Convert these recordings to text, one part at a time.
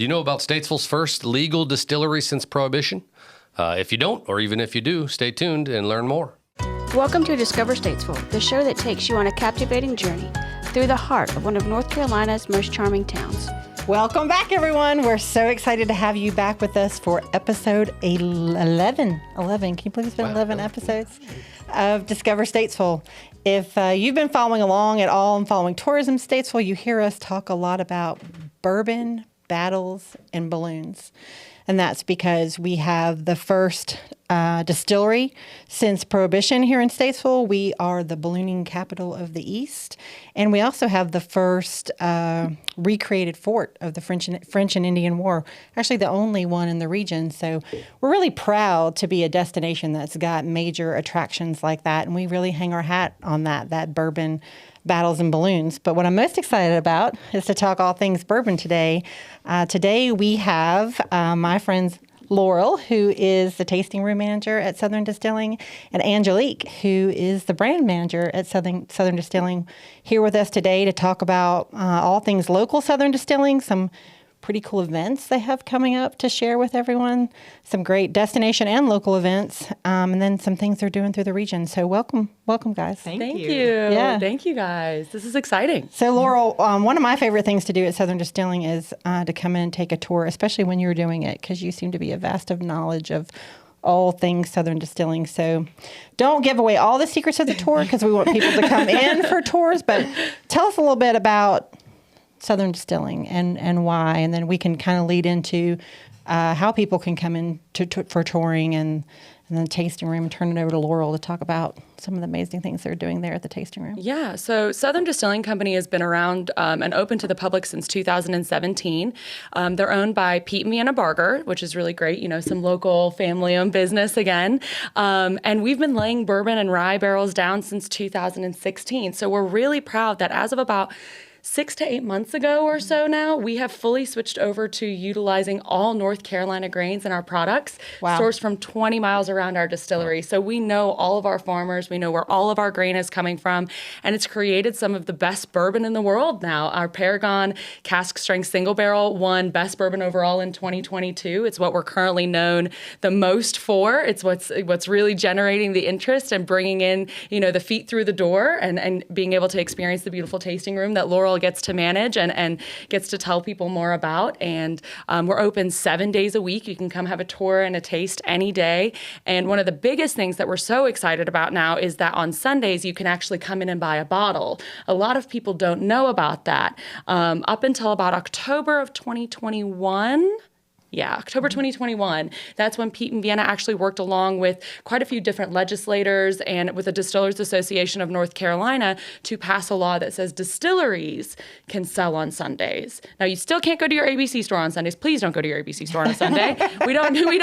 Do you know about Statesville's first legal distillery since Prohibition? If you don't, or even if you do, stay tuned and learn more. Welcome to Discover Statesville, the show that takes you on a captivating journey through the heart of one of North Carolina's most charming towns. Welcome back, everyone. We're so excited to have you back with us for episode 11. Can you believe it's been 11 episodes of Discover Statesville? If you've been following along at all and following tourism Statesville, you hear us talk a lot about bourbon, battles, and balloons. And that's because we have the first distillery since Prohibition here in Statesville. We are the ballooning capital of the East. And we also have the first recreated fort of the French and Indian War, actually the only one in the region. So we're really proud to be a destination that's got major attractions like that. And we really hang our hat on that bourbon, battles, and balloons. But what I'm most excited about is to talk all things bourbon today. Today we have my friends Laurel, who is the tasting room manager at Southern Distilling, and Angelique, who is the brand manager at Southern Distilling, here with us today to talk about all things local Southern Distilling, some pretty cool events they have coming up to share with everyone, some great destination and local events, and then some things they're doing through the region. So welcome, guys. Thank you. Yeah. Thank you, guys. This is exciting. So Laurel, one of my favorite things to do at Southern Distilling is to come in and take a tour, especially when you're doing it, because you seem to be a vast of knowledge of all things Southern Distilling. So don't give away all the secrets of the tour, because we want people to come in for tours, but tell us a little bit about Southern Distilling and why, and then we can kind of lead into how people can come in for touring and then the tasting room, and turn it over to Laurel to talk about some of the amazing things they're doing there at the tasting room. Yeah, so Southern Distilling Company has been around and open to the public since 2017. They're owned by Pete and Vienna Barger, which is really great, some local family-owned business again. And we've been laying bourbon and rye barrels down since 2016. So we're really proud that as of about 6 to 8 months ago or so now, we have fully switched over to utilizing all North Carolina grains in our products, sourced from 20 miles around our distillery. So we know all of our farmers, we know where all of our grain is coming from, and it's created some of the best bourbon in the world now. Our Paragon Cask Strength Single Barrel won Best Bourbon Overall in 2022. It's what we're currently known the most for. It's what's really generating the interest and bringing in, the feet through the door and being able to experience the beautiful tasting room that Laurel gets to manage and gets to tell people more about. And we're open 7 days a week. You can come have a tour and a taste any day. And one of the biggest things that we're so excited about now is that on Sundays, you can actually come in and buy a bottle. A lot of people don't know about that. Up until about October of 2021, October 2021. That's when Pete and Vienna actually worked along with quite a few different legislators and with the Distillers Association of North Carolina to pass a law that says distilleries can sell on Sundays. Now, you still can't go to your ABC store on Sundays. Please don't go to your ABC store on a Sunday. We don't need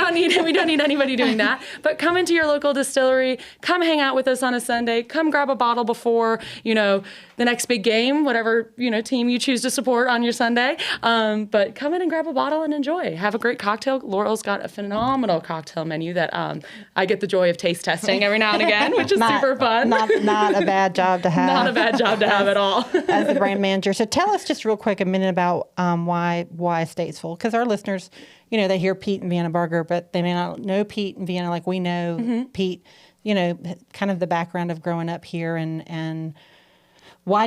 anybody doing that. But come into your local distillery, come hang out with us on a Sunday, come grab a bottle before, the next big game, whatever, team you choose to support on your Sunday. But come in and grab a bottle and enjoy. Have a great cocktail. Laurel's got a phenomenal cocktail menu that I get the joy of taste testing every now and again, which is super fun. Not a bad job to have. Not a bad job to have at all. As the brand manager. So tell us just real quick a minute about why Statesville, because our listeners, they hear Pete and Vienna Barger, but they may not know Pete and Vienna like we know Pete, kind of the background of growing up here and why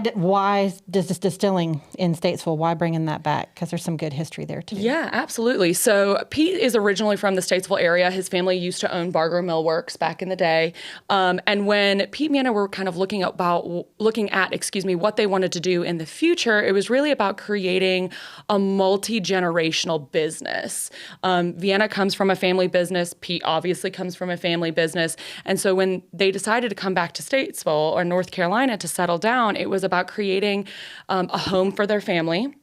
does this distilling in Statesville, why bringing that back? Because there's some good history there, too. Yeah, absolutely. So Pete is originally from the Statesville area. His family used to own Barger Mill Works back in the day. And when Pete and Vienna were kind of looking at what they wanted to do in the future, it was really about creating a multi-generational business. Vienna comes from a family business. Pete obviously comes from a family business. And so when they decided to come back to Statesville or North Carolina to settle down, it was about creating a home for their family.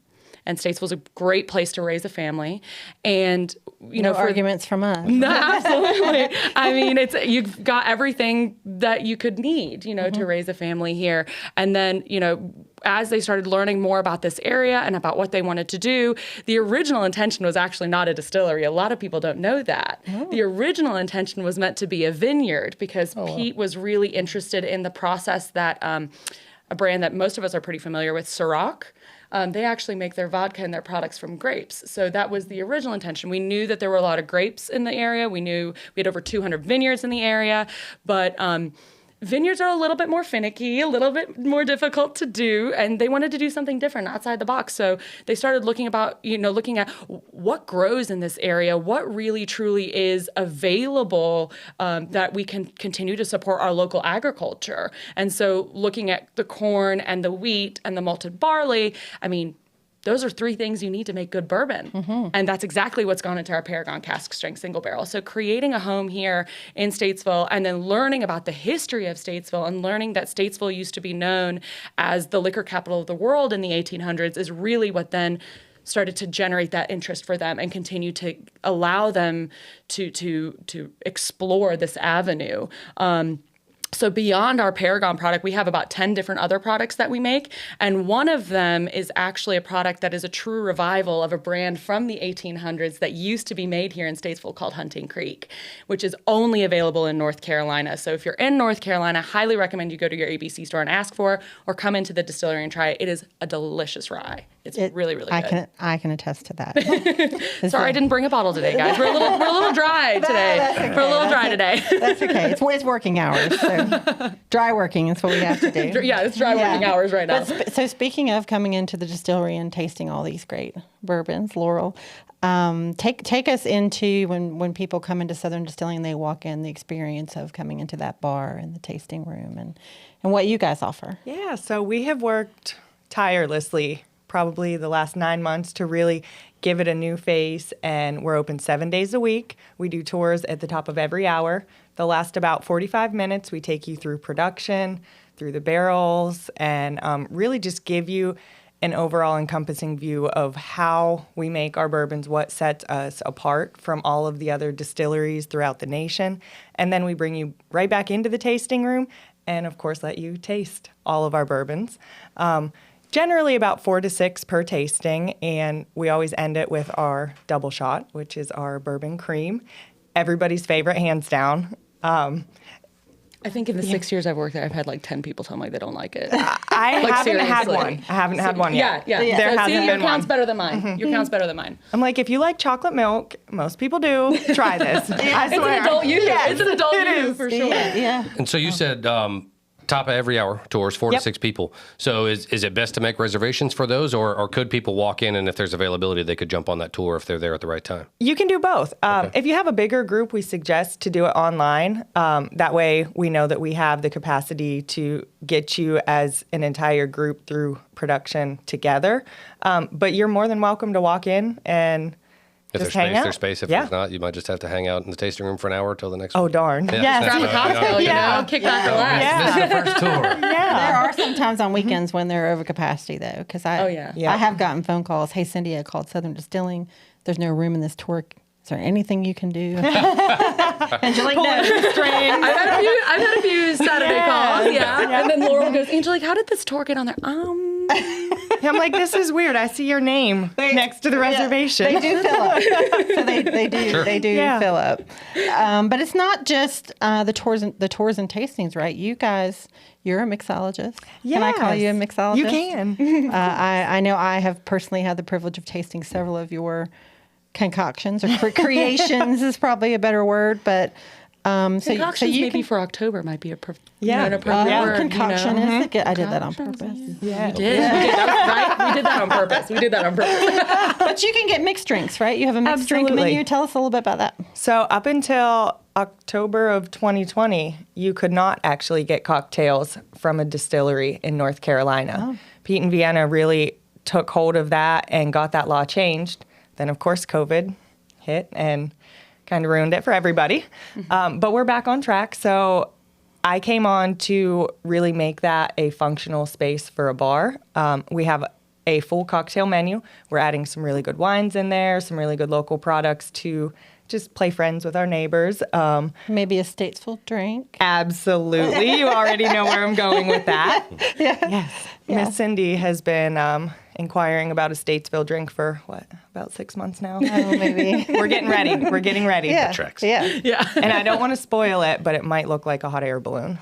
And Statesville's a great place to raise a family. And, no arguments from us. No, absolutely. I mean, you've got everything that you could need, to raise a family here. And then, as they started learning more about this area and about what they wanted to do, the original intention was actually not a distillery. A lot of people don't know that. Oh. The original intention was meant to be a vineyard because Pete was really interested in the process that a brand that most of us are pretty familiar with, Ciroc, they actually make their vodka and their products from grapes. So that was the original intention. We knew that there were a lot of grapes in the area. We knew we had over 200 vineyards in the area, but vineyards are a little bit more finicky, a little bit more difficult to do, and they wanted to do something different outside the box. So they started looking at what grows in this area, what really truly is available that we can continue to support our local agriculture. And so looking at the corn and the wheat and the malted barley, I mean, those are 3 things you need to make good bourbon. And that's exactly what's gone into our Paragon Cask Strength Single Barrel. So creating a home here in Statesville and then learning about the history of Statesville and learning that Statesville used to be known as the liquor capital of the world in the 1800s is really what then started to generate that interest for them and continue to allow them to explore this avenue. So beyond our Paragon product, we have about 10 different other products that we make. And one of them is actually a product that is a true revival of a brand from the 1800s that used to be made here in Statesville called Hunting Creek, which is only available in North Carolina. So if you're in North Carolina, I highly recommend you go to your ABC store and ask for it, or come into the distillery and try it. It is a delicious rye. It's really, really good. I can attest to that. Sorry, I didn't bring a bottle today, guys. We're a little dry today. Okay. We're a little dry today. That's okay. It's working hours. So dry working is what we have to do. Yeah, it's dry working hours right now. So speaking of coming into the distillery and tasting all these great bourbons, Laurel, take us into when people come into Southern Distilling and they walk in, the experience of coming into that bar and the tasting room and what you guys offer. Yeah, so we have worked tirelessly probably the last 9 months to really give it a new face, and we're open 7 days a week. We do tours at the top of every hour. They'll last about 45 minutes. We take you through production, through the barrels, and really just give you an overall encompassing view of how we make our bourbons, what sets us apart from all of the other distilleries throughout the nation. And then we bring you right back into the tasting room and, of course, let you taste all of our bourbons. Generally about 4 to 6 per tasting, and we always end it with our double shot, which is our bourbon cream. Everybody's favorite, hands down. I think in the 6 years I've worked there, I've had like 10 people tell me they don't like it. I Like, haven't had seriously. one. I haven't had one yet. Yeah. There So, hasn't see, been your count's one. better than mine. Your count's better than mine. I'm like, if you like chocolate milk, most people do, try this. I It's swear. an adult you. Yes, It's an adult it you is. for sure. Yeah. And so you said top of every hour tours, 4 to Yep. 6 people. So is it best to make reservations for those, or could people walk in and if there's availability, they could jump on that tour if they're there at the right time? You can do both. If you have a bigger group, we suggest to do it online. That way we know that we have the capacity to get you as an entire group through production together. But you're more than welcome to walk in and If just there's hang space, out. there's space. If Yeah. there's not, you might just have to hang out in the tasting room for an hour till the next Oh, one. darn. Yeah. Yes. Grab a cocktail, Yeah. kick back, relax. Yeah. This is the first tour. There are some times on weekends when they're over capacity, though, because Oh, yeah. Yeah. I have gotten phone calls. Hey, Cindy, I called Southern Distilling. There's no room in this tour. Is there anything you can do? Angelique, no. I've had a few Saturday calls, yeah. And then Laurel goes, Angelique, how did this tour get on there? I'm like, this is weird. I see your name next to the reservation. They do fill up. So they do Yeah. fill up. But it's not just the tours and tastings, right? You guys, you're a mixologist. Can I call you a Yes. mixologist? You can. I know I have personally had the privilege of tasting several of your concoctions or creations is probably a better word, but Concoctions you maybe can, for October might be an Yeah. appropriate oh, word. concoction you know? is good. I did that on purpose. Yeah. We did that on purpose. We did that on purpose. But you can get mixed drinks, right? You have a mixed drink Absolutely. menu. Tell us a little bit about that. So up until October of 2020, you could not actually get cocktails from a distillery in North Carolina. Pete and Vienna really took hold of that and got that law changed. Then, of course, COVID hit and kind of ruined it for everybody. But we're back on track. So I came on to really make that a functional space for a bar. We have a full cocktail menu. We're adding some really good wines in there, some really good local products to just play friends with our neighbors. Maybe a Statesville drink. Absolutely. You already know where I'm going with that. Yes. Miss Cindy has been inquiring about a Statesville drink for, about 6 months now? Oh, maybe. We're getting ready. We're getting ready. Yeah. tracks. Yeah. Yeah. And I don't want to spoil it, but it might look like a hot air balloon.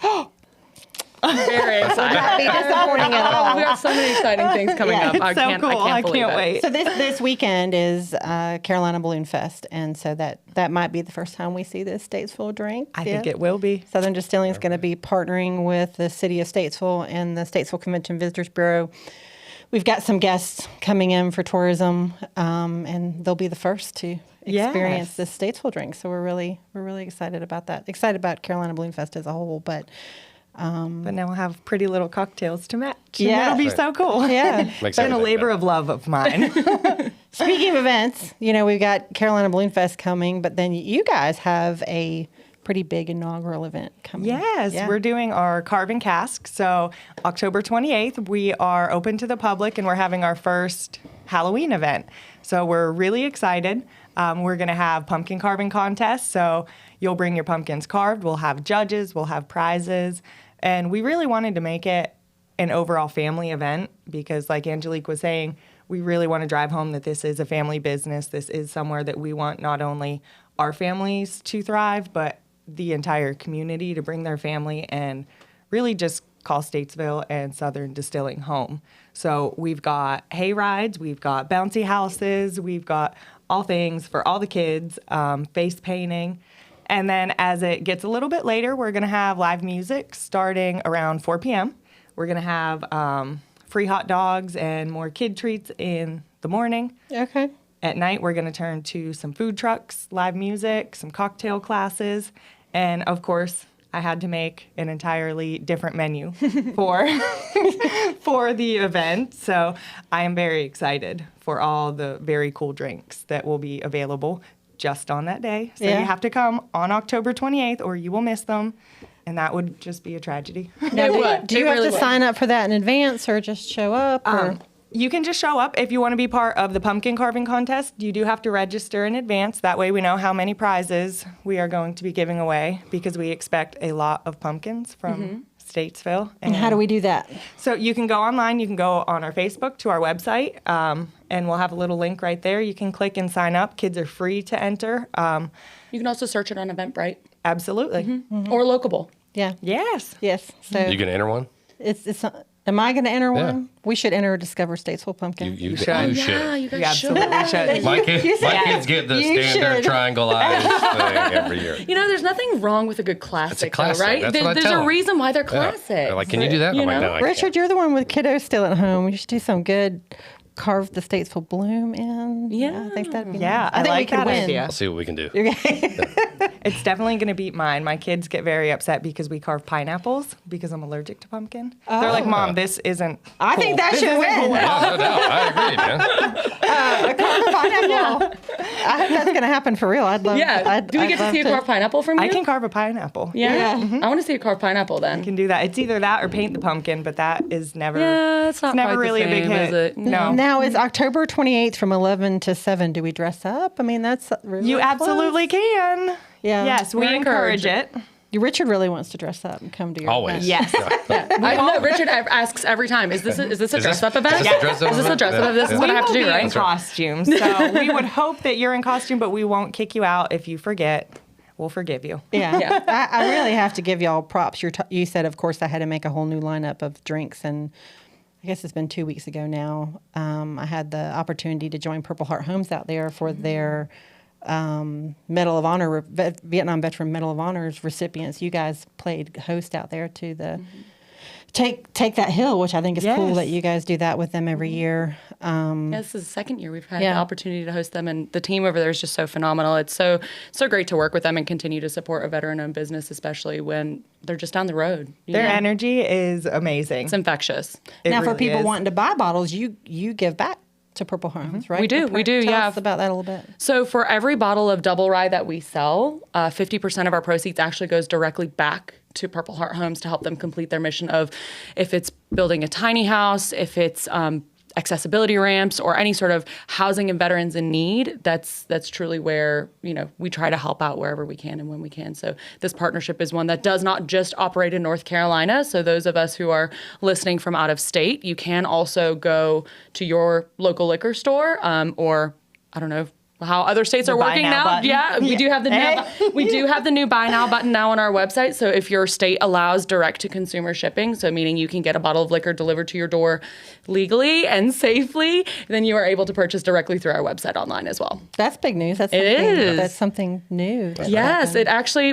Very excited. Not be disappointing at all. We got so many exciting things coming up. I so can't, cool. I can't believe it. wait. So this weekend is Carolina BalloonFest, and so that might be the first time we see this Statesville drink. I think it will be. Southern Distilling is going to be partnering with the city of Statesville and the Statesville Convention Visitors Bureau. We've got some guests coming in for tourism, and they'll be the first to experience this Statesville drink. So we're really excited about that. Excited about Carolina BalloonFest as a whole, but now we'll have pretty little cocktails to match. And Yeah. it'll be so cool. yeah. Makes It's been a everything labor better. of love of mine. Speaking of events, we've got Carolina BalloonFest coming, but then you guys have a pretty big inaugural event coming. Yes, Yeah. we're doing our Carve Cask. So October 28th, we are open to the public and we're having our first Halloween event. So we're really excited. We're going to have pumpkin carving contests. So you'll bring your pumpkins carved. We'll have judges. We'll have prizes. And we really wanted to make it an overall family event because, like Angelique was saying, we really want to drive home that this is a family business. This is somewhere that we want not only our families to thrive, but the entire community to bring their family and really just call Statesville and Southern Distilling home. So we've got hay rides, we've got bouncy houses, we've got all things for all the kids, face painting. And then as it gets a little bit later, we're going to have live music starting around 4 p.m. We're going to have free hot dogs and more kid treats in the morning. Okay. At night, we're going to turn to some food trucks, live music, some cocktail classes, and of course, I had to make an entirely different menu for the event. So I am very excited for all the very cool drinks that will be available just on that day. So Yeah. you have to come on October 28th or you will miss them, and that would just be a tragedy. Now, would. do you It have really to would. sign up for that in advance or just show up? Or? You can just show up if you want to be part of the pumpkin carving contest. You do have to register in advance. That way we know how many prizes we are going to be giving away because we expect a lot of pumpkins from Statesville. And how do we do that? So you can go online. You can go on our Facebook to our website, and we'll have a little link right there. You can click and sign up. Kids are free to enter. You can also search it on Eventbrite Absolutely. or Lookable. Yeah. Yes. Yes. So You can enter one? it's am I going to enter Yeah. one? We should enter Discover Statesville Pumpkin. You should. should. Yeah, you You guys should. absolutely should. My kids get the You standard should. triangle eyes thing every year. There's nothing wrong with a good classic, classic. though, right? That's what I There's tell a 'em. reason why they're Yeah. classic. They're like, can you do that? You I'm like, know? no, I Richard, can't. you're the one with kiddos still at home. You should do some good carve the Statesville bloom in. Yeah. I think that'd be Yeah, nice. I think like we could that win. idea. I'll see what we can do. It's definitely going to beat mine. My kids get very upset because we carve pineapples because I'm allergic to pumpkin. They're like, Mom, this isn't I cool. think that This should isn't win. cool." Yeah, no doubt. I agree, man. Pineapple. I hope that's going to happen for real. I'd love. Yeah. Do we I'd get to love see a carved pineapple from you? I can carve a pineapple. Yeah. Yeah. I want to see a carved pineapple then. Can do that. It's either that or paint the pumpkin, but that is never. Yeah, it's not never quite the really a big same, hit. is it? No. Now it's October 28th from 11 to 7. Do we dress up? I mean, that's really You close. absolutely can. Yeah. Yes, we We encourage encourage it. Richard really wants to dress up and come to your Always. event. Yes. I know Richard asks every time, is this a dress up event? Is this a dress up Is this a event? dress up Yeah. event? This is what I have to We do, will be right? in costume, so we would hope that you're in costume, but we won't kick you out if you forget. We'll forgive you. Yeah, Yeah. I really have to give y'all props. You said, of course, I had to make a whole new lineup of drinks, and I guess it's been 2 weeks ago now. I had the opportunity to join Purple Heart Homes out there for their Medal of Honor, Vietnam Veteran Medal of Honors recipients. You guys played host out there to the Take That Hill, which I think is cool Yes. that you guys do that with them every year. Yeah, this is the second year we've had Yeah. the opportunity to host them, and the team over there is just so phenomenal. It's so great to work with them and continue to support a veteran-owned business, especially when they're just down the road. you Their know? energy is amazing. It's infectious. It Now, for really people is. wanting to buy bottles, you give back to Purple Heart Homes, right? We do, Tell yeah. us about that a little bit. So for every bottle of double rye that we sell, 50% of our proceeds actually goes directly back to Purple Heart Homes to help them complete their mission of, if it's building a tiny house, if it's accessibility ramps, or any sort of housing and veterans in need. That's truly where we try to help out wherever we can and when we can. So this partnership is one that does not just operate in North Carolina. So those of us who are listening from out of state, you can also go to your local liquor store, or I don't know, how other states are buy working now now. button. Yeah, we do have the new buy now button now on our website. So if your state allows direct to consumer shipping, so meaning you can get a bottle of liquor delivered to your door legally and safely, then you are able to purchase directly through our website online as well. That's big news. That's It something, is. That's something new. Yes,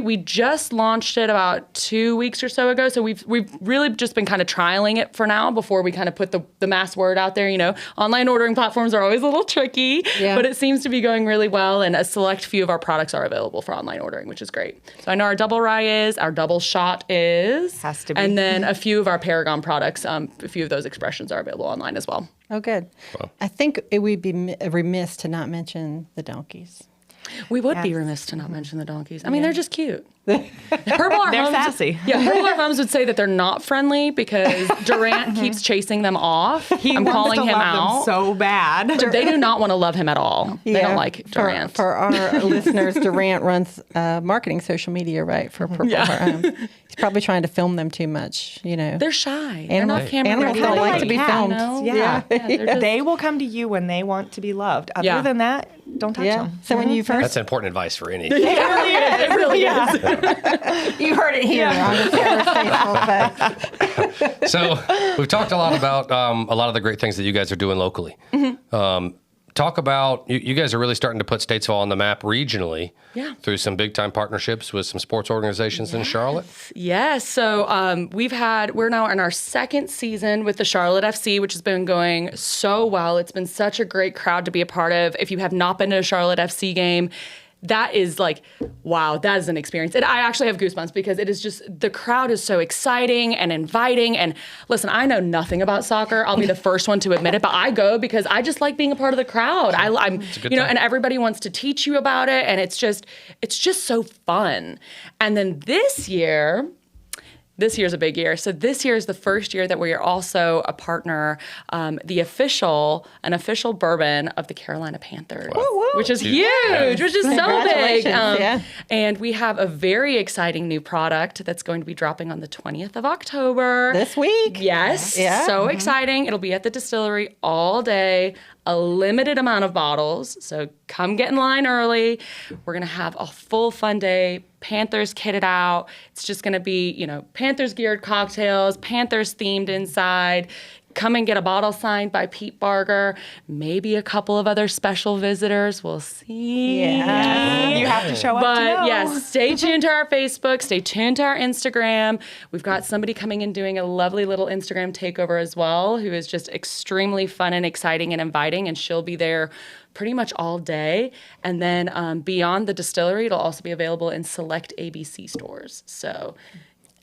we just launched it about 2 weeks or so ago. So we've really just been kind of trialing it for now before we kind of put the mass word out there. You know, online ordering platforms are always a little tricky, but it seems to be going really well. And a select few of our products are available for online ordering, which is great. So I know our double rye is, our double shot is. Has to be. And then a few of our Paragon products, a few of those expressions are available online as well. Oh, good. I think it would be remiss to not mention the donkeys. We would be remiss to not mention the donkeys. I mean, they're just cute. Purple Heart They're Homes, sassy. Yeah, Purple Heart Homes would say that they're not friendly because Durant keeps chasing them off. I'm calling him out. Them so bad. They do not want to love him at all. They don't like Durant. For our listeners, Durant runs marketing social media, right, for Purple Heart Homes. He's probably trying to film them too much, you know. They're shy. They're Animals- not camera animals ready. don't like to be cats, filmed. You know? Yeah. they're just- They will come to you when they want to be loved. Other Yeah. than that, don't touch them. So when you first That's important advice for any. It really is. you heard it here on Discover Statesville Fest. So we've talked a lot about a lot of the great things that you guys are doing locally. Talk about, you guys are really starting to put Statesville on the map regionally through some big time partnerships with some sports organizations in Charlotte. Yes. So we're now in our second season with the Charlotte FC, which has been going so well. It's been such a great crowd to be a part of. If you have not been to a Charlotte FC game, that is like, wow, that is an experience. And I actually have goosebumps because it is just, the crowd is so exciting and inviting. And listen, I know nothing about soccer. I'll be the first one to admit it, but I go because I just like being a part of the crowd. I'm, you know, time. and everybody wants to teach you about it. And it's just so fun. And then this year's a big year. So this year is the first year that we are also a partner, an official bourbon of the Carolina Panthers, which is huge, which is so big. And we have a very exciting new product that's going to be dropping on the 20th of October. This week? Yes. Yeah. So exciting. It'll be at the distillery all day. A limited amount of bottles, so come get in line early. We're gonna have a full fun day, Panthers kitted out. It's just gonna be, you know, Panthers geared cocktails, Panthers themed inside. Come and get a bottle signed by Pete Barger, maybe a couple of other special visitors. We'll see. Yeah. You have to show up to But know. yes, stay tuned to our Facebook, stay tuned to our Instagram. We've got somebody coming and doing a lovely little Instagram takeover as well, who is just extremely fun and exciting and inviting, and she'll be there pretty much all day. And then beyond the distillery, it'll also be available in select ABC stores. So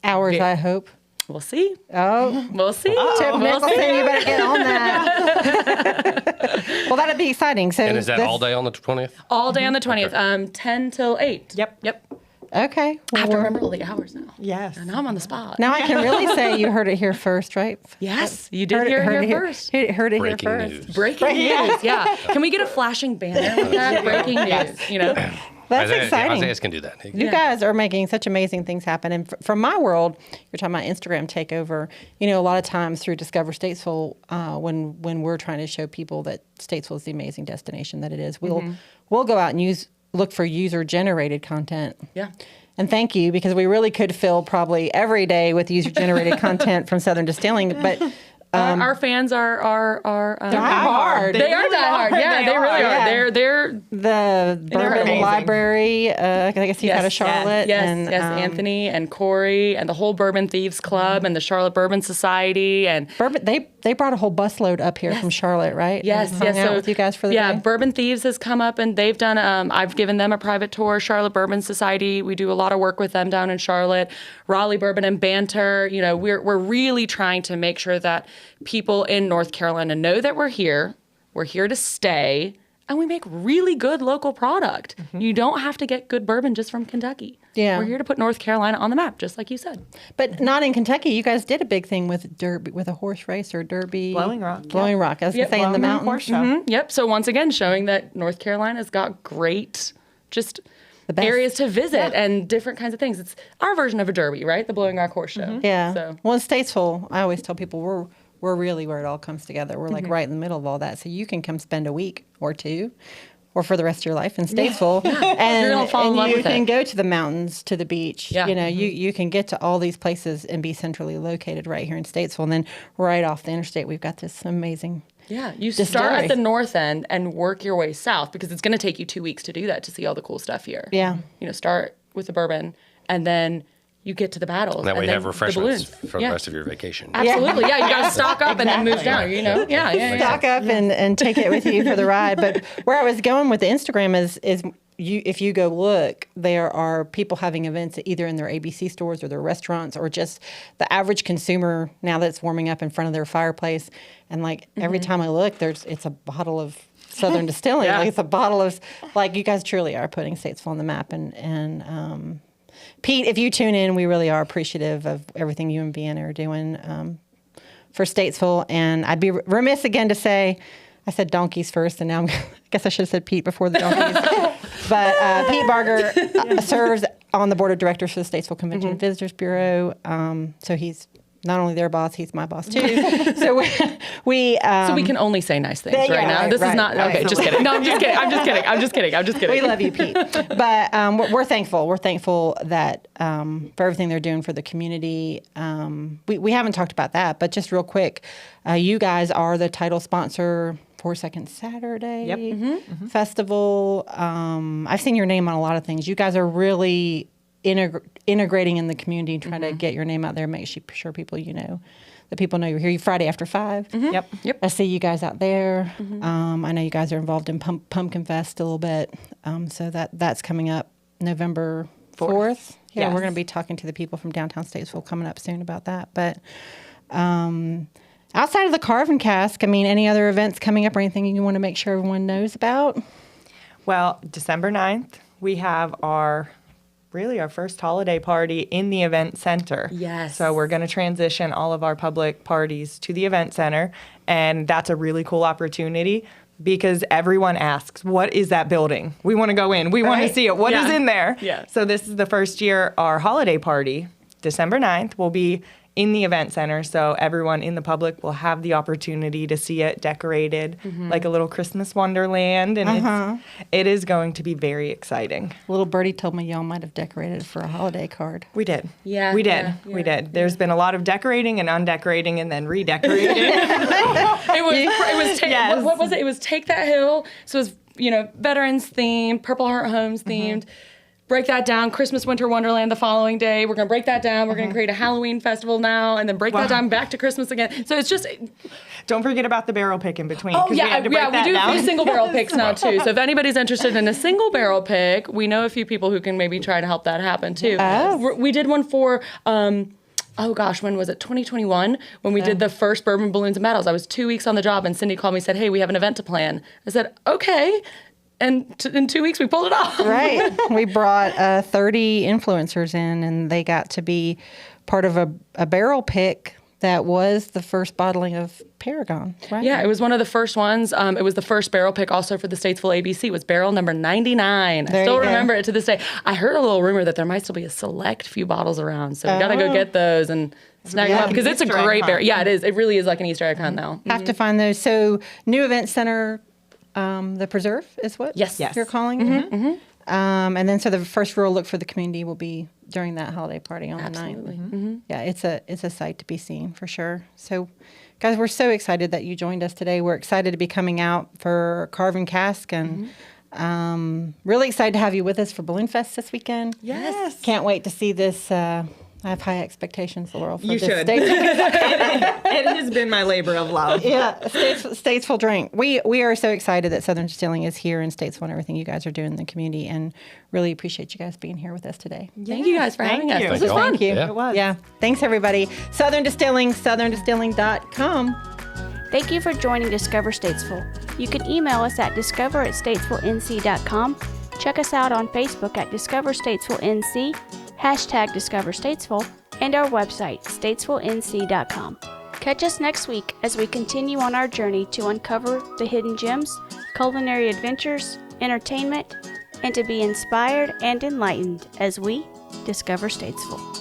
Hours, I hope. we'll see. Oh. We'll see. Tip We'll Nicholson, see. you better get on that. Well, that'd be exciting. So And is that this- all day on the 20th? All day on the 20th, 10 till 8. Yep. Okay. I have to Well, remember all the hours now. Yes. Now I'm on the spot. now I can really say you heard it here first, right? Yes, you did hear it here first. Heard it Breaking here first. news. Breaking news, yeah. Can we get a flashing banner with that? Breaking news, you know? That's Isaiah, exciting. Isaiah can do that. You guys are making such amazing things happen. And from my world, you're talking about Instagram takeover. You know, a lot of times through Discover Statesville, when we're trying to show people that Statesville is the amazing destination that it is, we'll go out and look for user generated content. Yeah. And thank you, because we really could fill probably every day with user generated content from Southern Distilling, but. Our fans are hard. They are diehard. Yeah, they really are. They're The Bourbon amazing. Library, I guess he's out of Charlotte. Yes, and, Anthony and Corey and the whole Bourbon Thieves Club and the Charlotte Bourbon Society and Bourbon, they brought a whole busload up here from Charlotte, right? yes, And hung out So with you guys for the day? Bourbon Thieves has come up and they've done. I've given them a private tour. Charlotte Bourbon Society. We do a lot of work with them down in Charlotte. Raleigh Bourbon and Banter. You know, we're really trying to make sure that people in North Carolina know that we're here. We're here to stay. And we make really good local product. You don't have to get good bourbon just from Kentucky. Yeah. We're here to put North Carolina on the map, just like you said. But not in Kentucky. You guys did a big thing with Derby, with a horse race or Derby. Blowing Rock, Blowing Rock. I was going to say in the Blowing Rock mountains. Horse Show. Yep. So once again, showing that North Carolina's got great just best. areas to visit and different kinds of things. It's our version of a Derby, right? The Blowing Rock Horse Show. Yeah. So Well, in Statesville, I always tell people we're really where it all comes together. We're like right in the middle of all that. So you can come spend a week or two or for the rest of your life in Statesville. And, You're gonna fall in love you with can it. go to the mountains, to the beach. Yeah. You know, you can get to all these places and be centrally located right here in Statesville. And then right off the interstate, we've got this amazing Yeah, you Distillery. start at the north end and work your way south because it's going to take you 2 weeks to do that to see all the cool stuff here. Yeah. You know, start with the bourbon and then you get to the battles. And that way and you have then the refreshments balloons. for the Yeah. rest of your vacation. Absolutely. Yeah, you got to stock up and then move down, you know? Yeah. stock up and take it with you for the ride. But where I was going with the Instagram is you, if you go look, there are people having events either in their ABC stores or their restaurants or just the average consumer now that's warming up in front of their fireplace. And like every time I look, it's a bottle of Southern Distilling. Yeah. Like it's a bottle of, like you guys truly are putting Statesville on the map. And Pete, if you tune in, we really are appreciative of everything you and Vienna are doing for Statesville. And I'd be remiss again to say, I said donkeys first, and now I guess I should have said Pete before the donkeys. But Pete Barger serves on the board of directors for the Statesville Convention and Visitors Bureau. So he's not only their boss, he's my boss too. So we So we can only say nice things yeah, right now. right, This right, is not, okay, just kidding. No, I'm just kidding. I'm just kidding. we love you, Pete. But we're thankful. We're thankful that for everything they're doing for the community. We haven't talked about that, but just real quick, you guys are the title sponsor for Second Saturday Festival. I've seen your name on a lot of things. You guys are really integrating in the community, trying to get your name out there, make sure people that people know you're here. Friday after 5. Yep. I see you guys out there. I know you guys are involved in Pumpkin Fest a little bit. So that's coming up November 4th. Yeah, Yes. we're going to be talking to the people from downtown Statesville coming up soon about that. But outside of the Carve Cask, I mean, any other events coming up or anything you want to make sure everyone knows about? Well, December 9th, we have our first holiday party in the event center. Yes. So we're going to transition all of our public parties to the event center. And that's a really cool opportunity because everyone asks, what is that building? We want to go in. We want to see it. What is in there? Yeah. So this is the first year our holiday party, December 9th, will be in the event center, so everyone in the public will have the opportunity to see it decorated like a little Christmas wonderland, and it is going to be very exciting. Little birdie told me y'all might have decorated for a holiday card. We did. Yeah, We did. yeah, We did. There's been a lot of decorating and undecorating and then redecorating. Yes. What was it? It was Take That Hill. So it was, veterans themed, Purple Heart Homes themed. Break that down, Christmas Winter Wonderland the following day. We're going to break that down. We're going to create a Halloween festival now and then break that down back to Christmas again. So it's just... Don't forget about the barrel pick in between. Oh, 'cause yeah, we had to break we that do down. a few single barrel picks now, too. So if anybody's interested in a single barrel pick, we know a few people who can maybe try to help that happen, too. We did one for... when was it? 2021, when we did the first Bourbon Balloons and Battles. I was 2 weeks on the job, and Cindy called me and said, hey, we have an event to plan. I said, okay. And in 2 weeks, we pulled it off. Right. We brought 30 influencers in, and they got to be part of a barrel pick that was the first bottling of Paragon, right? Yeah, it was one of the first ones. It was the first barrel pick also for the Statesville ABC. It was barrel number 99. There I still you go. remember it to this day. I heard a little rumor that there might still be a select few bottles around. So we got to go get those and snag them up because it's a Easter egg great hunt. barrel. Yeah, it is. It really is like an Easter egg hunt now. Have to find those. So, new event center, the Preserve is what Yes. you're calling it? And then, so the first real look for the community will be during that holiday party on the 9th. Yeah, it's a sight to be seen for sure. So, guys, we're so excited that you joined us today. We're excited to be coming out for Carve Cask and really excited to have you with us for BalloonFest this weekend. Yes. Can't wait to see this. I have high expectations, Laurel, for You this should. It has been my labor of love. Yeah, Statesville drink. We are so excited that Southern Distilling is here in Statesville and everything you guys are doing in the community, and really appreciate you guys being here with us today. Thank you guys for having us. you. This was fun. Thank you. Yeah. It was. Yeah. Thanks, everybody. Southern Distilling, southerndistilling.com. Thank you for joining Discover Statesville. You can email us at discover@statesvillenc.com. Check us out on Facebook at Discover Statesville NC, #Discover Statesville, and our website, statesvillenc.com. Catch us next week as we continue on our journey to uncover the hidden gems, culinary adventures, entertainment, and to be inspired and enlightened as we discover Statesville.